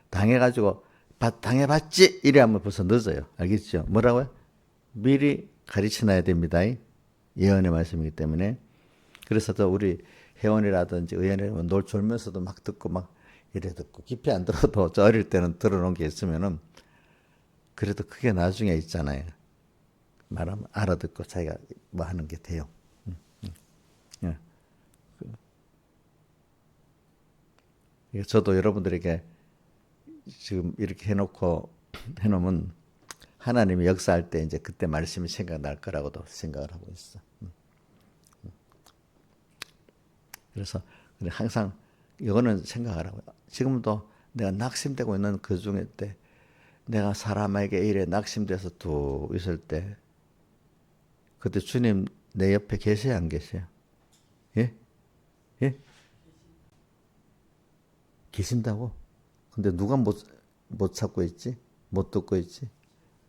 당해가지고 당해봤지? 이래 하면 벌써 늦어요. 알겠죠? 뭐라고요? 미리 가르쳐 놔야 됩니다. 예언의 말씀이기 때문에. 그래서 또 우리 회원이라든지 의원이라면 놀 졸면서도 막 듣고 막 이래 듣고 깊이 안 들어도 저 어릴 때는 들어놓은 게 있으면은 그래도 그게 나중에 있잖아요. 말하면 알아듣고 자기가 뭐 하는 게 돼요. 예. 저도 여러분들에게 지금 이렇게 해놓으면 하나님이 역사할 때 이제 그때 말씀이 생각날 거라고도 생각을 하고 있어. 그래서 항상 이거는 생각하라고요. 지금도 내가 낙심되고 있는 그 중에 때 내가 사람에게 이래 낙심돼서 뚝 있을 때 그때 주님 내 옆에 계세요, 안 계세요? 예? 예? 계신다고? 근데 누가 못 찾고 있지? 못 듣고 있지?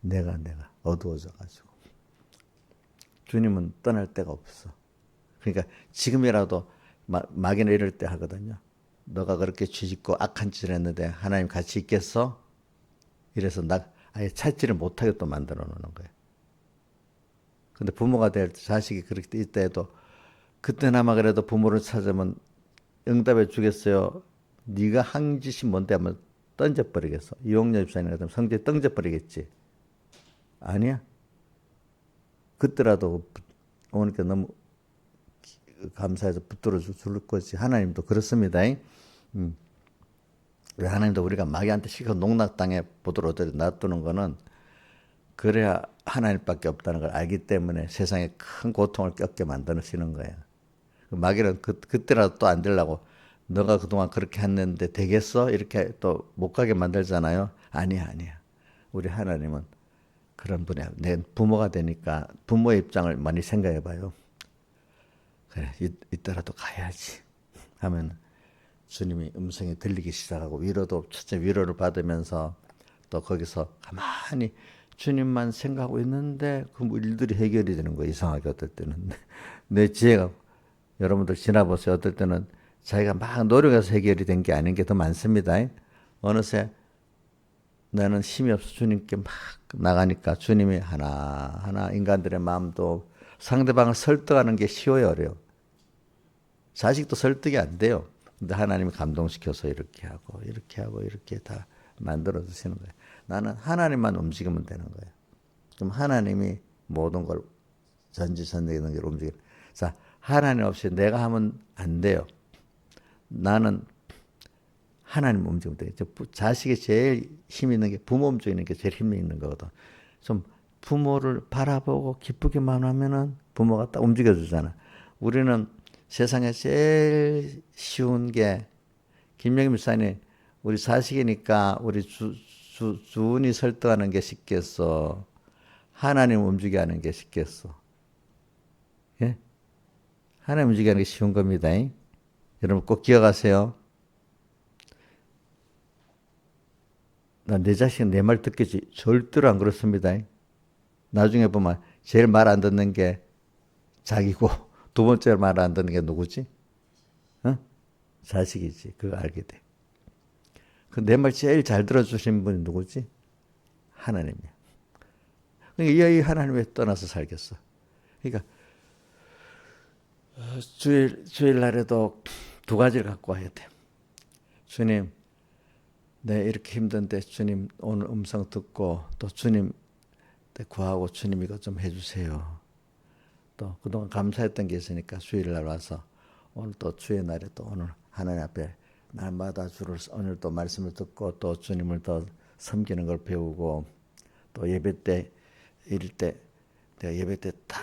내가 어두워져 가지고. 주님은 떠날 데가 없어. 그러니까 지금이라도 마귀는 이럴 때 하거든요. 너가 그렇게 죄짓고 악한 짓을 했는데 하나님 같이 있겠어? 이래서 아예 찾지를 못하게 또 만들어 놓는 거예요. 근데 부모가 될 자식이 그렇게 있다 해도 그때나마 그래도 부모를 찾으면 응답해 주겠어요. 네가 한 짓이 뭔데 하면 던져버리겠어. 이용렬 집사님 같으면 성질에 던져버리겠지. 아니야. 그때라도 오니까 너무 감사해서 붙들어 줄 거지. 하나님도 그렇습니다. 왜 하나님도 우리가 마귀한테 시켜 농락당해 보도록 놔두는 거는 그래야 하나님밖에 없다는 걸 알기 때문에 세상에 큰 고통을 겪게 만드시는 거예요. 마귀는 그때라도 또 안 되려고 너가 그동안 그렇게 했는데 되겠어? 이렇게 또 못 가게 만들잖아요. 아니야. 우리 하나님은 그런 분이야. 내 부모가 되니까 부모의 입장을 많이 생각해 봐요. 그래, 이때라도 가야지 하면 주님이 음성이 들리기 시작하고 첫째 위로를 받으면서 또 거기서 가만히 주님만 생각하고 있는데 그 일들이 해결이 되는 거예요. 이상하게 어떨 때는. 내 지혜가 여러분들 지나보세요. 어떨 때는 자기가 막 노력해서 해결이 된 게 아닌 게 더 많습니다. 어느새 나는 힘이 없어 주님께 막 나가니까 주님이 하나하나 인간들의 마음도 상대방을 설득하는 게 쉬워요, 어려요. 자식도 설득이 안 돼요. 근데 하나님이 감동시켜서 이렇게 하고 이렇게 다 만들어 주시는 거예요. 나는 하나님만 움직이면 되는 거예요. 그럼 하나님이 모든 걸 전지전능의 능력으로 움직이는. 자, 하나님 없이 내가 하면 안 돼요. 나는 하나님 움직이면 되겠죠. 자식이 제일 힘 있는 게 부모 움직이는 게 제일 힘이 있는 거거든. 좀 부모를 바라보고 기쁘게만 하면은 부모가 딱 움직여주잖아. 우리는 세상에 제일 쉬운 게 김영임 목사님 우리 자식이니까 우리 주은이 설득하는 게 쉽겠어? 하나님 움직이게 하는 게 쉽겠어? 예? 하나님 움직이게 하는 게 쉬운 겁니다. 여러분 꼭 기억하세요. 난 내 자식은 내 말 듣겠지. 절대로 안 그렇습니다. 나중에 보면 제일 말 안 듣는 게 자기고 두 번째로 말 안 듣는 게 누구지? 어? 자식이지. 그거 알게 돼. 그 내 말 제일 잘 들어주신 분이 누구지? 하나님이야. 그러니까 이 하나님 왜 떠나서 살겠어? 그러니까 주일날에도 두 가지를 갖고 와야 돼. 주님, 네 이렇게 힘든데 주님 오늘 음성 듣고 또 주님 구하고 주님 이거 좀 해주세요. 또 그동안 감사했던 게 있으니까 주일날 와서 오늘 또 주의 날에 또 오늘 하나님 앞에 날마다 주를 오늘 또 말씀을 듣고 또 주님을 더 섬기는 걸 배우고 또 예배 때 이럴 때 내가 예배 때 딱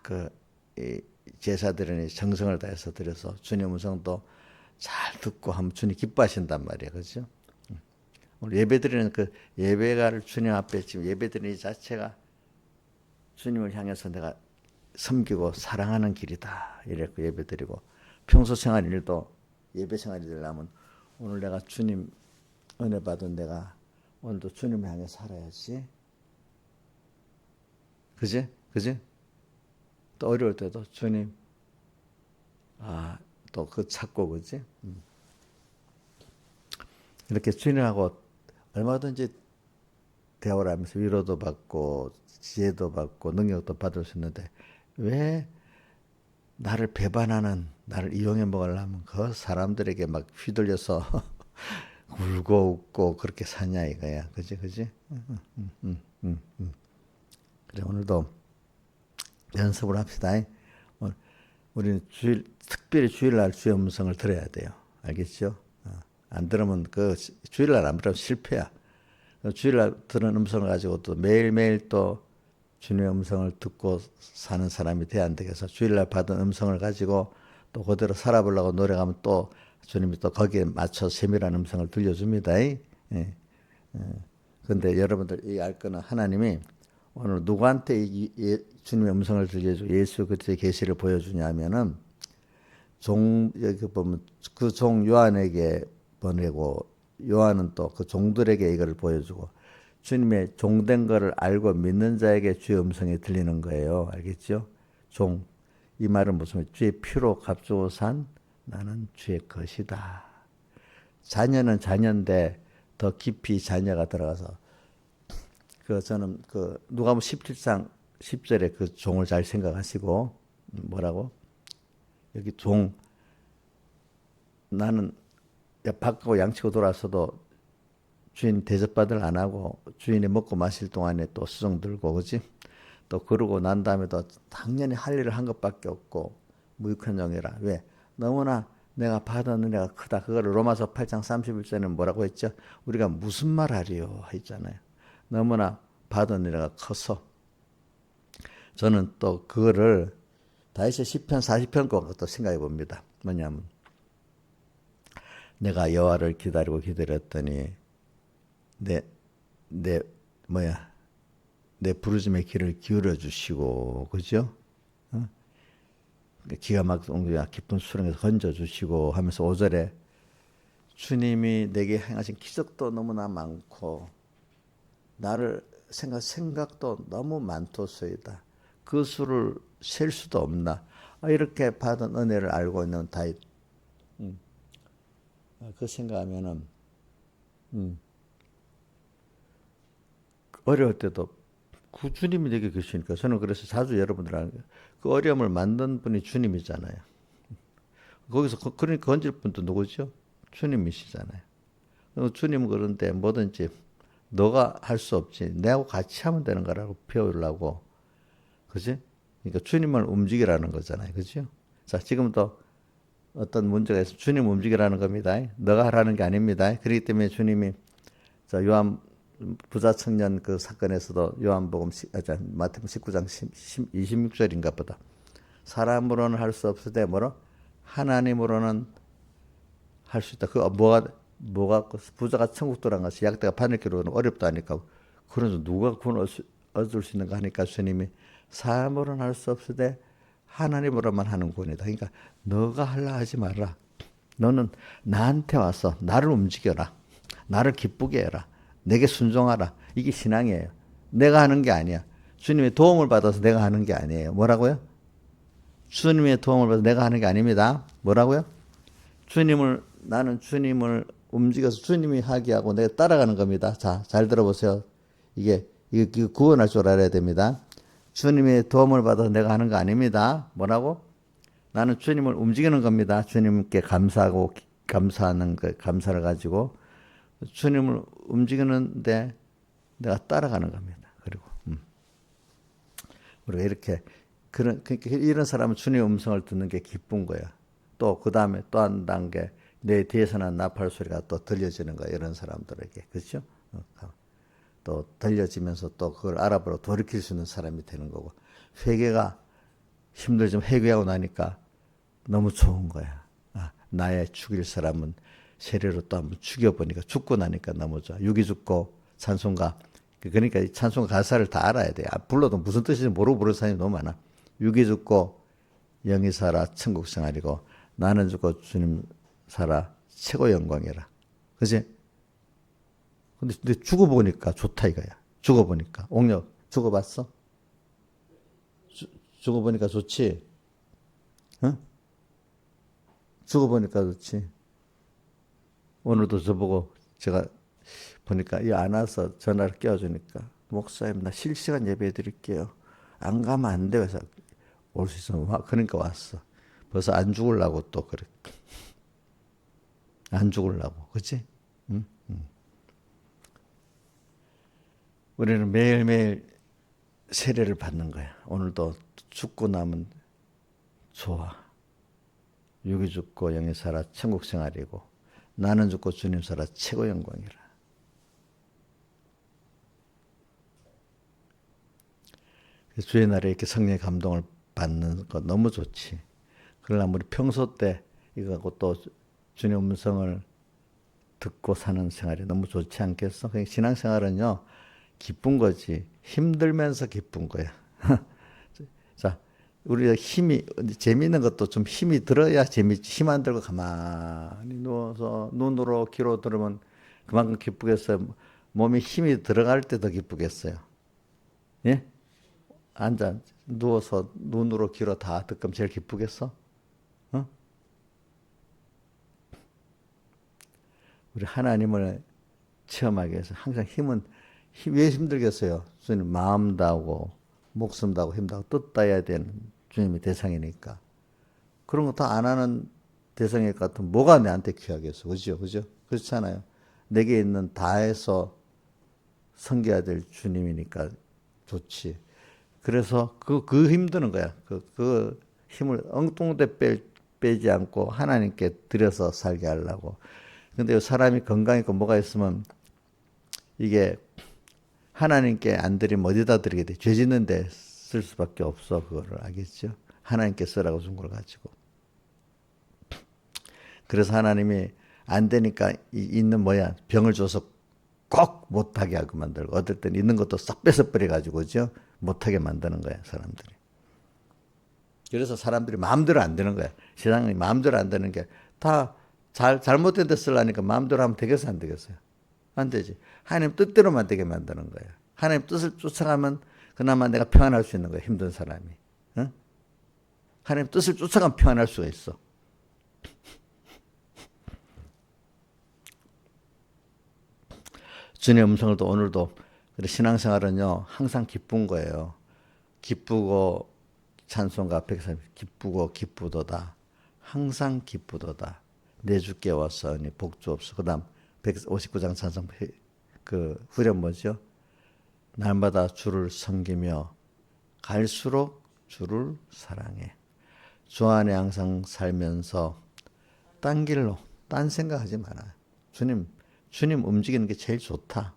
그 제사드리니 정성을 다해서 드려서 주님 음성도 잘 듣고 하면 주님 기뻐하신단 말이에요. 그렇죠? 오늘 예배드리는 그 예배가를 주님 앞에 지금 예배드리는 이 자체가 주님을 향해서 내가 섬기고 사랑하는 길이다. 이랬고 예배드리고 평소 생활 일도 예배 생활이 되려면 오늘 내가 주님 은혜 받은 내가 오늘도 주님을 향해 살아야지. 그지? 그지? 또 어려울 때도 주님 또 그 찾고 그지? 이렇게 주님하고 얼마든지 대화를 하면서 위로도 받고 지혜도 받고 능력도 받을 수 있는데 왜 나를 배반하는 나를 이용해 먹으려면 그 사람들에게 막 휘둘려서 울고 웃고 그렇게 사냐 이거야. 그지? 그지? 그래 오늘도 연습을 합시다. 우리는 특별히 주일날 주의 음성을 들어야 돼요. 알겠죠? 안 들으면 그 주일날 안 들으면 실패야. 주일날 들은 음성을 가지고 또 매일매일 또 주님의 음성을 듣고 사는 사람이 돼야 안 되겠어. 주일날 받은 음성을 가지고 또 그대로 살아보려고 노력하면 또 주님이 또 거기에 맞춰 세밀한 음성을 들려줍니다. 그런데 여러분들 이 알 거는 하나님이 오늘 누구한테 주님의 음성을 들려주고 예수 그리스도의 계시를 보여주냐면은 여기 보면 그 종 요한에게 보내고 요한은 또 그 종들에게 이걸 보여주고 주님의 종된 것을 알고 믿는 자에게 주의 음성이 들리는 거예요. 알겠죠? 종. 이 말은 무슨 말이에요? 주의 피로 값주고 산 나는 주의 것이다. 자녀는 자녀인데 더 깊이 자녀가 들어가서 저는 누가복음 17장 10절에 그 종을 잘 생각하시고 뭐라고? 여기 종 나는 밥하고 양치고 돌아서도 주인 대접받을 안 하고 주인이 먹고 마실 동안에 또 수종 들고 그지? 또 그러고 난 다음에도 당연히 할 일을 한 것밖에 없고 무익한 종이라. 왜? 너무나 내가 받은 은혜가 크다. 그거를 로마서 8장 31절에는 뭐라고 했죠? 우리가 무슨 말 하리요 했잖아요. 너무나 받은 은혜가 커서 저는 또 그거를 다윗의 시편 40편 것도 생각해 봅니다. 뭐냐면 내가 여호와를 기다리고 기다렸더니 내 부르짖음의 귀를 기울여 주시고 그죠? 기가 막히게 깊은 수렁에서 건져 주시고 하면서 5절에 주님이 내게 행하신 기적도 너무나 많고 나를 생각도 너무 많도소이다. 그 수를 셀 수도 없나. 이렇게 받은 은혜를 알고 있는 다윗. 그 생각하면은 어려울 때도 그 주님이 내게 계시니까 저는 그래서 자주 여러분들 그 어려움을 만든 분이 주님이잖아요. 거기서 그러니까 건질 분도 누구죠? 주님이시잖아요. 주님은 그런데 뭐든지 너가 할 수 없지. 내하고 같이 하면 되는 거라고 배우려고. 그지? 그러니까 주님을 움직이라는 거잖아요. 그죠? 자, 지금도 어떤 문제가 있으면 주님 움직이라는 겁니다. 너가 하라는 게 아닙니다. 그렇기 때문에 주님이 자, 요한 부자 청년 그 사건에서도 요한복음 마태복음 19장 26절인가 보다. 사람으로는 할 수 없을 때 뭐로? 하나님으로는 할 수 있다. 그 뭐가 뭐가 부자가 천국 들어가서 약대가 바늘기로는 어렵다 하니까 그래서 누가 구원 얻을 수 있는가 하니까 주님이 사람으로는 할 수 없으되 하나님으로만 하는 구원이다. 그러니까 너가 하려 하지 말라. 너는 나한테 와서 나를 움직여라. 나를 기쁘게 해라. 내게 순종하라. 이게 신앙이에요. 내가 하는 게 아니야. 주님의 도움을 받아서 내가 하는 게 아니에요. 뭐라고요? 주님의 도움을 받아서 내가 하는 게 아닙니다. 뭐라고요? 나는 주님을 움직여서 주님이 하게 하고 내가 따라가는 겁니다. 자, 잘 들어보세요. 이게 구원할 줄 알아야 됩니다. 주님의 도움을 받아서 내가 하는 거 아닙니다. 뭐라고? 나는 주님을 움직이는 겁니다. 주님께 감사하고 감사하는 그 감사를 가지고 주님을 움직이는데 내가 따라가는 겁니다. 그리고 우리가 이렇게 이런 사람은 주님의 음성을 듣는 게 기쁜 거야. 또 그 다음에 또 한 단계 내 뒤에서 난 나팔 소리가 또 들려지는 거야. 이런 사람들에게 그렇죠? 또 들려지면서 또 그걸 알아보러 돌이킬 수 있는 사람이 되는 거고 회개가 힘들지만 회개하고 나니까 너무 좋은 거야. 나의 죽일 사람은 세례로 또 한번 죽여보니까 죽고 나니까 너무 좋아. 육이 죽고 찬송가 그러니까 이 찬송가 가사를 다 알아야 돼. 불러도 무슨 뜻인지 모르고 부르는 사람이 너무 많아. 육이 죽고 영이 살아 천국 생활이고 나는 죽고 주님 살아 최고 영광이라. 그치? 근데 죽어보니까 좋다 이거야. 죽어보니까. 옥력 죽어봤어? 죽어보니까 좋지? 응? 죽어보니까 좋지? 오늘도 저보고 제가 보니까 이 안 와서 전화를 끼워주니까 목사님 나 실시간 예배 드릴게요. 안 가면 안 돼요. 그래서 올 수 있으면 그러니까 왔어. 벌써 안 죽으려고 또 그래. 안 죽으려고. 그치? 응? 우리는 매일매일 세례를 받는 거야. 오늘도 죽고 나면 좋아. 육이 죽고 영이 살아 천국 생활이고 나는 죽고 주님 살아 최고 영광이라. 주의 날에 이렇게 성령의 감동을 받는 거 너무 좋지. 그러나 우리 평소 때 이거하고 또 주님 음성을 듣고 사는 생활이 너무 좋지 않겠어? 그러니까 신앙생활은요. 기쁜 거지. 힘들면서 기쁜 거야. 자, 우리가 재미있는 것도 좀 힘이 들어야 재밌지. 힘 안 들고 가만히 누워서 눈으로 귀로 들으면 그만큼 기쁘겠어요. 몸에 힘이 들어갈 때 더 기쁘겠어요. 예? 앉아, 누워서 눈으로 귀로 다 듣으면 제일 기쁘겠어? 어? 우리 하나님을 체험하기 위해서 항상 왜 힘들겠어요? 주님 마음 다하고 목숨 다하고 힘 다하고 뜻 다해야 되는 주님의 대상이니까. 그런 거 다 안 하는 대상일 것 같으면 뭐가 내한테 귀하겠어? 그죠? 그죠? 그렇잖아요. 내게 있는 다해서 섬겨야 될 주님이니까 좋지. 그래서 그 힘드는 거야. 그 힘을 엉뚱데 빼지 않고 하나님께 드려서 살게 하려고. 근데 사람이 건강있고 뭐가 있으면 이게 하나님께 안 드리면 어디다 드리게 돼? 죄 짓는 데 쓸 수밖에 없어. 그거를 알겠죠? 하나님께 쓰라고 준 걸 가지고. 그래서 하나님이 안 되니까 있는 병을 줘서 꼭 못하게 하고 만들고 어떨 땐 있는 것도 싹 뺏어버려가지고 그죠? 못하게 만드는 거야 사람들이. 그래서 사람들이 마음대로 안 되는 거야. 세상이 마음대로 안 되는 게 다 잘못된 데 쓰려니까 마음대로 하면 되겠어 안 되겠어요? 안 되지. 하나님 뜻대로만 되게 만드는 거야. 하나님 뜻을 쫓아가면 그나마 내가 평안할 수 있는 거야. 힘든 사람이. 응? 하나님 뜻을 쫓아가면 평안할 수가 있어. 주님의 음성을 또 오늘도 신앙생활은요 항상 기쁜 거예요. 기쁘고 찬송가 앞에 기쁘고 기쁘도다. 항상 기쁘도다. 내 주께 왔사오니 복 주옵소서. 그 다음 159장 찬송 그 후렴 뭐죠? 날마다 주를 섬기며 갈수록 주를 사랑해. 주 안에 항상 살면서 딴 길로 딴 생각하지 마라. 주님 움직이는 게 제일 좋다.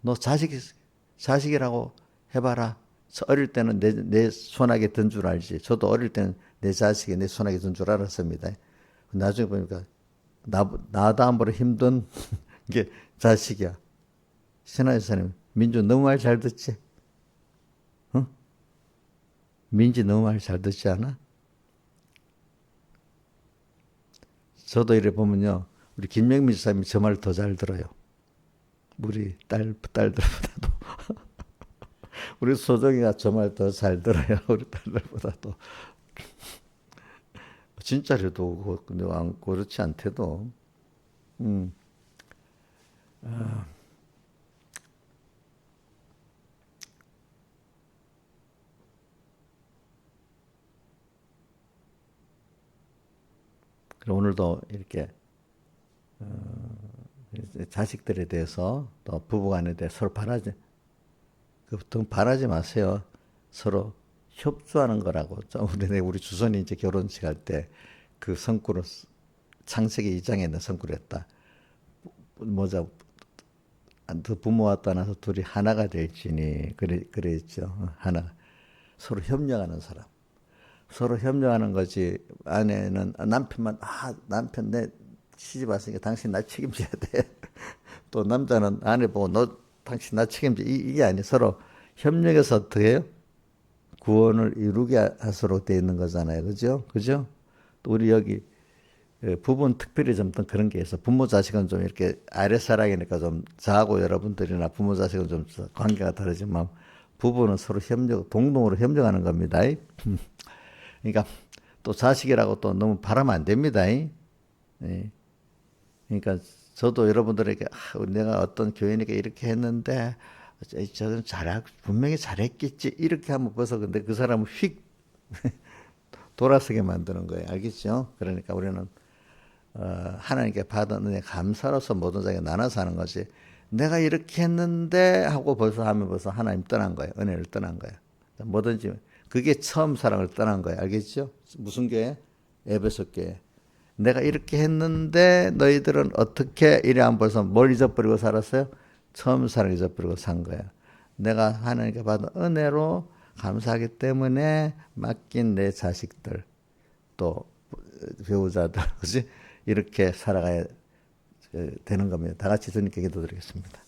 너 자식이라고 해봐라. 어릴 때는 내 손아귀에 든 줄 알지. 저도 어릴 때는 내 자식이 내 손아귀에 든 줄 알았습니다. 나중에 보니까 나도 함부로 힘든 게 자식이야. 신하의 사님, 민주 너무 말 잘 듣지? 응? 민지 너무 말 잘 듣지 않아? 저도 이래 보면요, 우리 김명민 지사님이 저 말 더 잘 들어요. 우리 딸들보다도. 우리 소정이가 저 말 더 잘 들어요. 우리 딸들보다도. 진짜로도 근데 그렇지 않대도. 음. 그럼 오늘도 이렇게 자식들에 대해서 또 부부간에 대해 서로 바라지, 그부터 바라지 마세요. 서로 협조하는 거라고. 우리 주선이 이제 결혼식 할 때 그 성구를 창세기 2장에 있는 성구를 했다. 뭐자 두 부모와 떠나서 둘이 하나가 될지니 그랬죠. 하나. 서로 협력하는 사람. 서로 협력하는 거지. 아내는 남편만 남편 내 시집 왔으니까 당신 나 책임져야 돼. 또 남자는 아내 보고 너 당신 나 책임져. 이게 아니 서로 협력해서 어떻게 해요? 구원을 이루게 하도록 되어 있는 거잖아요. 그죠? 그죠? 또 우리 여기 부부는 특별히 좀 그런 게 있어. 부모 자식은 좀 이렇게 아랫사랑이니까 좀 저하고 여러분들이나 부모 자식은 좀 관계가 다르지만 부부는 서로 동동으로 협력하는 겁니다. 그러니까 또 자식이라고 또 너무 바라면 안 됩니다. 예. 그러니까 저도 여러분들에게 내가 어떤 교인에게 이렇게 했는데 저는 분명히 잘했겠지 이렇게 하면 벌써 근데 그 사람을 휙 돌아서게 만드는 거예요. 알겠죠? 그러니까 우리는 하나님께 받은 은혜 감사로서 모든 자에게 나눠서 하는 거지. 내가 이렇게 했는데 하고 벌써 하면 벌써 하나님 떠난 거예요. 은혜를 떠난 거예요. 뭐든지 그게 처음 사랑을 떠난 거예요. 알겠죠? 무슨 교회? 에베소 교회. 내가 이렇게 했는데 너희들은 어떻게 이래 안 벌써 뭘 잊어버리고 살았어요? 처음 사랑 잊어버리고 산 거예요. 내가 하나님께 받은 은혜로 감사하기 때문에 맡긴 내 자식들 또 배우자들 그지 이렇게 살아가야 되는 겁니다. 다 같이 주님께 기도드리겠습니다.